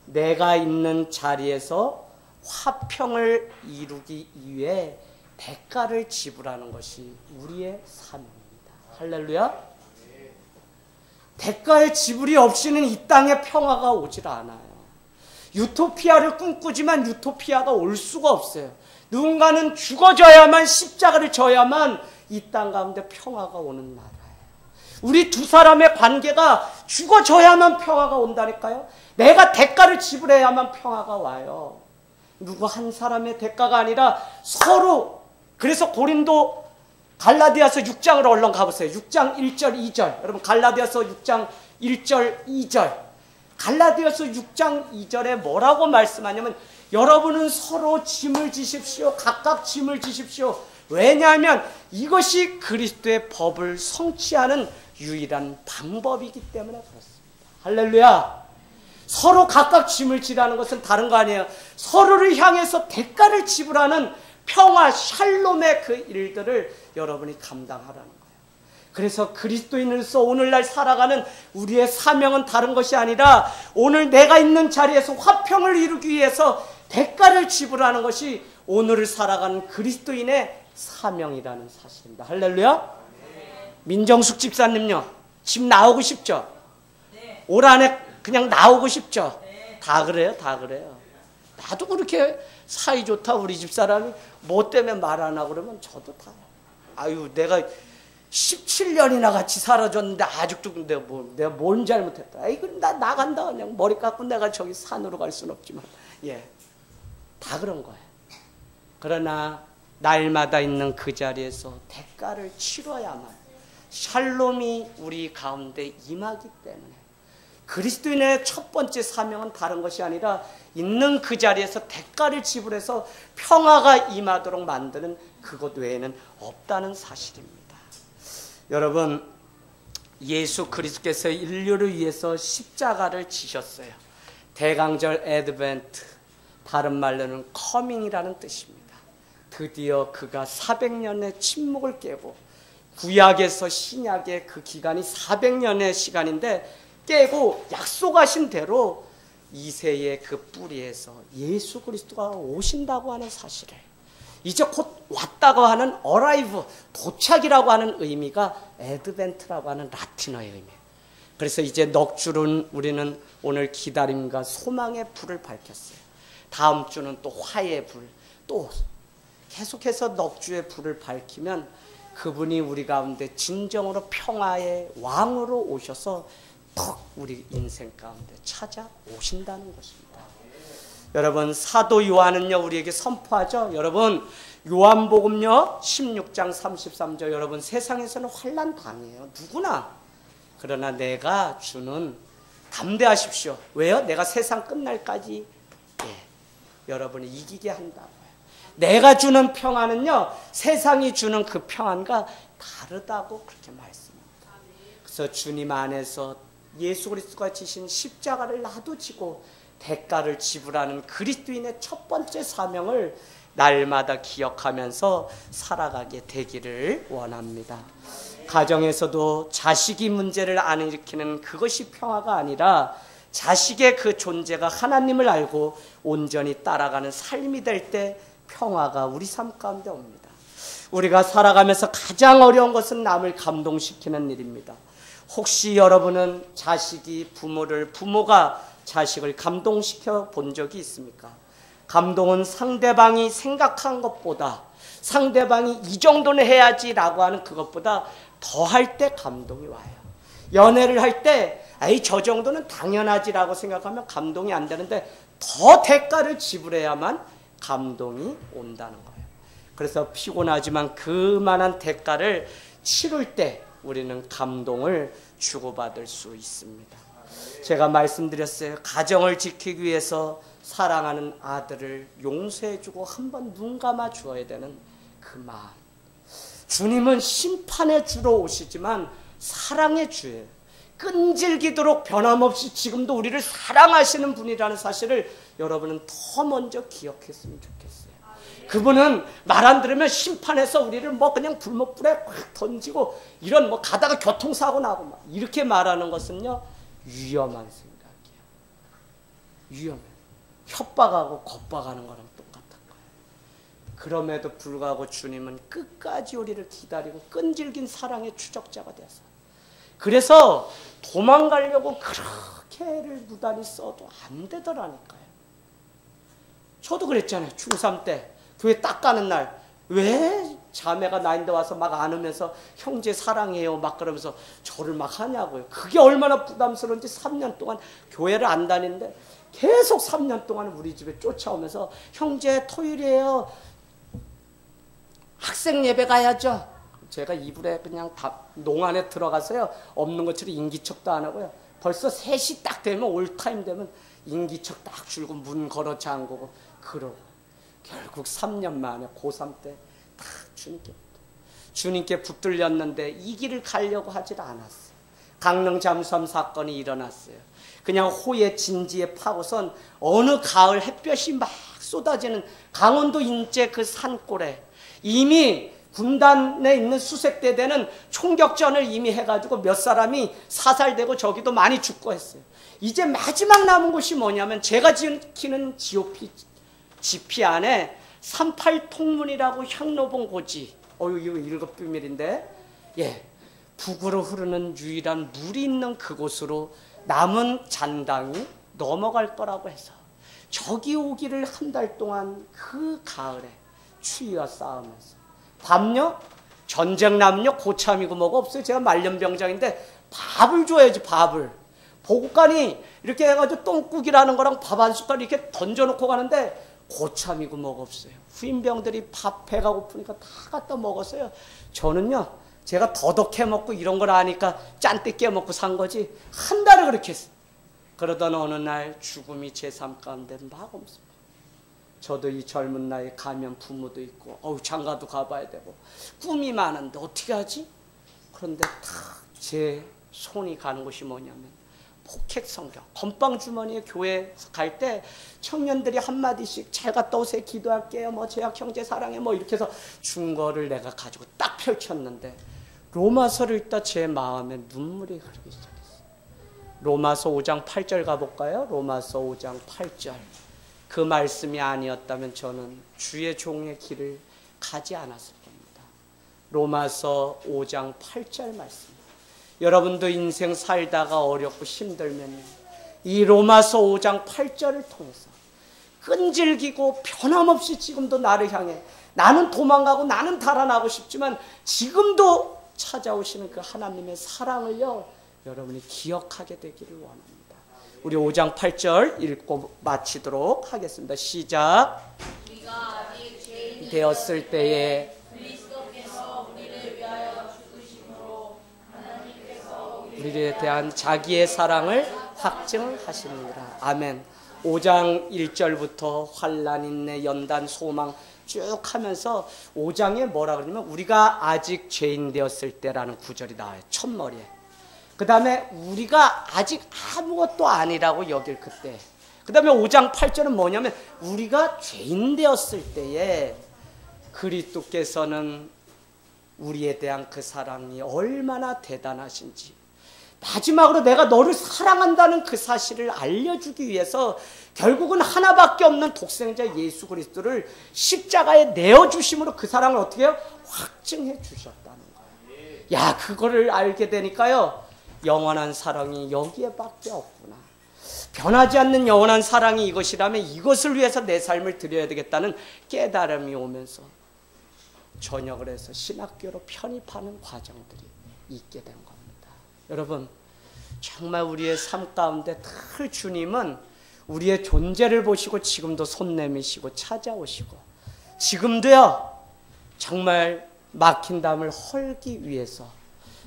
내가 있는 자리에서 화평을 이루기 위해 대가를 지불하는 것이 우리의 사명입니다. 할렐루야. 대가의 지불이 없이는 이 땅에 평화가 오질 않아요. 유토피아를 꿈꾸지만 유토피아가 올 수가 없어요. 누군가는 죽어져야만, 십자가를 져야만 이 땅 가운데 평화가 오는 나라예요. 우리 두 사람의 관계가 죽어져야만 평화가 온다니까요. 내가 대가를 지불해야만 평화가 와요. 누구 한 사람의 대가가 아니라 서로. 그래서 고린도 갈라디아서 6장으로 얼른 가보세요. 6장 1절 2절. 여러분 갈라디아서 6장 1절 2절. 갈라디아서 6장 2절에 뭐라고 말씀하냐면 여러분은 서로 짐을 지십시오. 각각 짐을 지십시오. 왜냐하면 이것이 그리스도의 법을 성취하는 유일한 방법이기 때문에 그렇습니다. 할렐루야. 서로 각각 짐을 지라는 것은 다른 거 아니에요. 서로를 향해서 대가를 지불하는 평화, 샬롬의 그 일들을 여러분이 감당하라는 거예요. 그래서 그리스도인으로서 오늘날 살아가는 우리의 사명은 다른 것이 아니라 오늘 내가 있는 자리에서 화평을 이루기 위해서 대가를 지불하는 것이 오늘을 살아가는 그리스도인의 사명이라는 사실입니다. 할렐루야. 민정숙 집사님요, 집 나오고 싶죠? 올 한해 그냥 나오고 싶죠? 다 그래요, 다 그래요. 나도 그렇게 사이좋다 우리 집사람이 뭐 때문에 말 안 하고 그러면 저도 다, 아유 내가 17년이나 같이 살아줬는데 아직도 내가 뭔 잘못했다. 아이 나 나간다. 그냥 머리 깎고 내가 저기 산으로 갈 수는 없지만, 예, 다 그런 거예요. 그러나 날마다 있는 그 자리에서 대가를 치러야만 샬롬이 우리 가운데 임하기 때문에 그리스도인의 첫 번째 사명은 다른 것이 아니라 있는 그 자리에서 대가를 지불해서 평화가 임하도록 만드는 그것 외에는 없다는 사실입니다. 여러분, 예수 그리스도께서 인류를 위해서 십자가를 지셨어요. 대강절 애드벤트, 다른 말로는 커밍이라는 뜻입니다. 드디어 그가 400년의 침묵을 깨고, 구약에서 신약의 그 기간이 400년의 시간인데 깨고 약속하신 대로 이새의 그 뿌리에서 예수 그리스도가 오신다고 하는 사실을, 이제 곧 왔다고 하는 arrive, 도착이라고 하는 의미가 advent라고 하는 라틴어의 의미예요. 그래서 이제 넋주는 우리는 오늘 기다림과 소망의 불을 밝혔어요. 다음 주는 또 화의 불, 또 계속해서 넋주의 불을 밝히면 그분이 우리 가운데 진정으로 평화의 왕으로 오셔서 턱 우리 인생 가운데 찾아오신다는 것입니다. 여러분, 사도 요한은요 우리에게 선포하죠. 여러분, 요한복음요 16장 33절, 여러분 세상에서는 환난 당해요, 누구나. 그러나 내가 주는, 담대하십시오. 왜요? 내가 세상 끝날까지, 예, 여러분이 이기게 한다고요. 내가 주는 평안은요 세상이 주는 그 평안과 다르다고 그렇게 말씀합니다. 그래서 주님 안에서 예수 그리스도가 지신 십자가를 나도 지고 대가를 지불하는 그리스도인의 첫 번째 사명을 날마다 기억하면서 살아가게 되기를 원합니다. 가정에서도 자식이 문제를 안 일으키는 그것이 평화가 아니라 자식의 그 존재가 하나님을 알고 온전히 따라가는 삶이 될 때 평화가 우리 삶 가운데 옵니다. 우리가 살아가면서 가장 어려운 것은 남을 감동시키는 일입니다. 혹시 여러분은 부모가 자식을 감동시켜 본 적이 있습니까? 감동은 상대방이 생각한 것보다, 상대방이 이 정도는 해야지 라고 하는 그것보다 더 할 때 감동이 와요. 연애를 할 때 아이 저 정도는 당연하지라고 생각하면 감동이 안 되는데 더 대가를 지불해야만 감동이 온다는 거예요. 그래서 피곤하지만 그만한 대가를 치를 때 우리는 감동을 주고받을 수 있습니다. 제가 말씀드렸어요. 가정을 지키기 위해서 사랑하는 아들을 용서해주고 한번 눈 감아 주어야 되는 그 마음. 주님은 심판의 주로 오시지만 사랑의 주예요. 끈질기도록 변함없이 지금도 우리를 사랑하시는 분이라는 사실을 여러분은 더 먼저 기억했으면 좋겠어요. 그분은 말 안 들으면 심판해서 우리를 그냥 불못불에 확 던지고, 이런 가다가 교통사고 나고 막 이렇게 말하는 것은요 위험한 생각이에요. 위험해. 협박하고 겁박하는 거랑 똑같은 거예요. 그럼에도 불구하고 주님은 끝까지 우리를 기다리고 끈질긴 사랑의 추적자가 되어서 그래서 도망가려고 그렇게 애를 무단히 써도 안 되더라니까요. 저도 그랬잖아요. 중3 때 교회 딱 가는 날 왜 자매가 나인데 와서 막 안으면서 형제 사랑해요 막 그러면서 저를 막 하냐고요. 그게 얼마나 부담스러운지 3년 동안 교회를 안 다니는데 계속 3년 동안 우리 집에 쫓아오면서 형제 토요일이에요. 학생 예배 가야죠. 제가 이불에 그냥 농안에 들어가서요. 없는 것처럼 인기척도 안 하고요. 벌써 3시 딱 되면 올타임 되면 인기척 딱 줄고 문 걸어 잠그고 그러고 결국 3년 만에 고3 때 다 주님께 붙들렸는데 이 길을 가려고 하질 않았어요. 강릉 잠수함 사건이 일어났어요. 그냥 호의 진지에 파고선 어느 가을 햇볕이 막 쏟아지는 강원도 인제 그 산골에 이미 군단에 있는 수색대대는 총격전을 이미 해가지고 몇 사람이 사살되고 저기도 많이 죽고 했어요. 이제 마지막 남은 곳이 뭐냐면 제가 지키는 지피 안에 38통문이라고 향로봉 고지. 이거 1급 비밀인데. 예. 북으로 흐르는 유일한 물이 있는 그곳으로 남은 잔당이 넘어갈 거라고 해서 저기 오기를 한 달 동안 그 가을에 추위와 싸우면서 밥요? 전쟁 남요? 고참이고 뭐가 없어요. 제가 말년병장인데 밥을 줘야지 밥을. 보고관이 이렇게 해가지고 똥국이라는 거랑 밥 한 숟갈 이렇게 던져놓고 가는데 고참이고 뭐가 없어요. 후임병들이 밥 배가 고프니까 다 갖다 먹었어요. 저는요. 제가 더덕해 먹고 이런 걸 아니까 짠때 깨먹고 산 거지 한 달을 그렇게 했어요. 그러던 어느 날 죽음이 제 삶 가운데 막 옵니다. 저도 이 젊은 나이에 가면 부모도 있고 장가도 가봐야 되고 꿈이 많은데 어떻게 하지? 그런데 딱 제 손이 가는 곳이 뭐냐면 폭행성경 건빵 주머니에 교회 갈 때 청년들이 한마디씩 잘 갔다 오세요 기도할게요 뭐 제약 형제 사랑해 뭐 이렇게 해서 준 거를 내가 가지고 딱 펼쳤는데 로마서를 읽다 제 마음에 눈물이 흐르기 시작했어요. 로마서 5장 8절 가볼까요? 로마서 5장 8절. 그 말씀이 아니었다면 저는 주의 종의 길을 가지 않았을 겁니다. 로마서 5장 8절 말씀. 여러분도 인생 살다가 어렵고 힘들면 이 로마서 5장 8절을 통해서 끈질기고 변함없이 지금도 나를 향해 나는 도망가고 나는 달아나고 싶지만 지금도 찾아오시는 그 하나님의 사랑을요 여러분이 기억하게 되기를 원합니다. 우리 5장 8절 읽고 마치도록 하겠습니다. 시작. 우리가 아직 죄인 되었을 때에 그리스도께서 우리를 위하여 죽으심으로 하나님께서 우리에 대한 자기의 사랑을 확증하시느니라. 아멘. 5장 1절부터 환난, 인내, 연단, 소망 쭉 하면서 5장에 뭐라 그러냐면 우리가 아직 죄인 되었을 때라는 구절이 나와요. 첫머리에. 그 다음에 우리가 아직 아무것도 아니라고 여길 그때. 그 다음에 5장 8절은 뭐냐면 우리가 죄인 되었을 때에 그리스도께서는 우리에 대한 그 사랑이 얼마나 대단하신지 마지막으로 내가 너를 사랑한다는 그 사실을 알려주기 위해서 결국은 하나밖에 없는 독생자 예수 그리스도를 십자가에 내어주심으로 그 사랑을 어떻게 해요? 확증해 주셨다는 거예요. 야, 그거를 알게 되니까요 영원한 사랑이 여기에밖에 없구나. 변하지 않는 영원한 사랑이 이것이라면 이것을 위해서 내 삶을 드려야 되겠다는 깨달음이 오면서 전역을 해서 신학교로 편입하는 과정들이 있게 된 겁니다. 여러분 정말 우리의 삶 가운데 늘 주님은 우리의 존재를 보시고 지금도 손 내미시고 찾아오시고 지금도요 정말 막힌 담을 헐기 위해서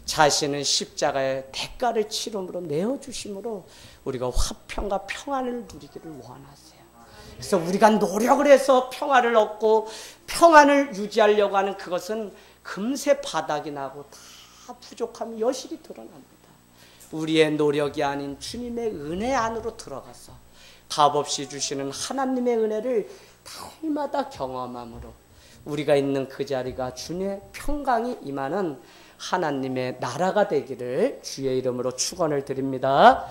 자신은 십자가의 대가를 치름으로 내어주심으로 우리가 화평과 평안을 누리기를 원하세요. 그래서 우리가 노력을 해서 평안을 얻고 평안을 유지하려고 하는 그것은 금세 바닥이 나고 다 부족함이 여실히 드러납니다. 우리의 노력이 아닌 주님의 은혜 안으로 들어가서 값없이 주시는 하나님의 은혜를 달마다 경험함으로 우리가 있는 그 자리가 주님의 평강이 임하는 하나님의 나라가 되기를 주의 이름으로 축원을 드립니다.